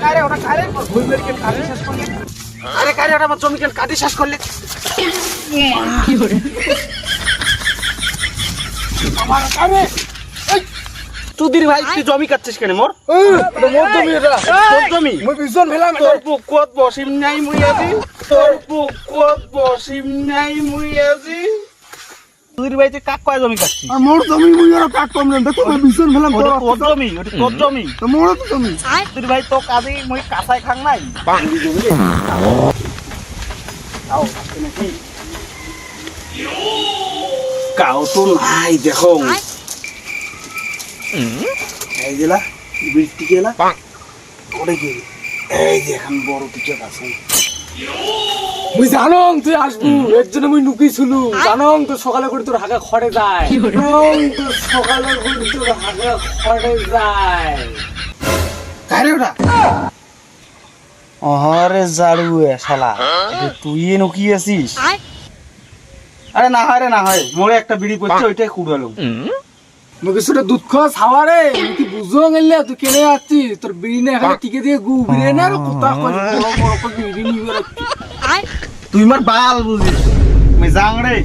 আরে ওটা কারে ভুল মেরে কাটি শেষ করলে? আরে কারে ওটা আমার জমি কেন কাটি শেষ করলে? কি করে আমার কারে তুদির ভাই তুই জমি কাটছিস কেন মোর? এটা মোর জমি, এটা তোর জমি? মই বিজন ফেলাম। তোর পুকুর বসিম নাই মুই আজি, তোর পুকুর বসিম নাই মুই আজি। তুদির ভাই তুই কাক কয় জমি কাটছিস? আর মোর জমি মুই আর কাট কম না, দেখো মই বিজন ফেলাম। ওটা তোর জমি, ওটা তোর জমি। তো মোর তো জমি। তুদির ভাই তো কাজে মুই কাঁচাই খাং নাই। আও নাকি কাও তো নাই দেখো। এই দিলা বৃষ্টি গেলা ওরে গেল। এই যে এখন বড় টিকে আছে। মুই জানং তুই আসবু, এর জন্য মুই নুকি ছিলু। জানং তো সকালে করে তোর হাগা খড়ে যায়, জানং তো সকালে করে তোর হাগা খড়ে যায়। কারে ওটা? আরে জাড়ু এ শালা, তুই নকি আছিস? আরে না হয় রে, না হয় মোরে একটা বিড়ি পড়ছে ওইটাই কুড়ালো। মুই কিছুটা দুধ খাওয়া ছাওয়ারে, তুই বুঝো গেলে তুই কেনে আসছিস? তোর বিড়ি এখানে টিকে দিয়ে গু বিড়ে না আর কোথা কই বড় বড় করে বিড়ি নিয়ে রাখছিস। তুই মার বাল বুঝিস, আমি জাং রে।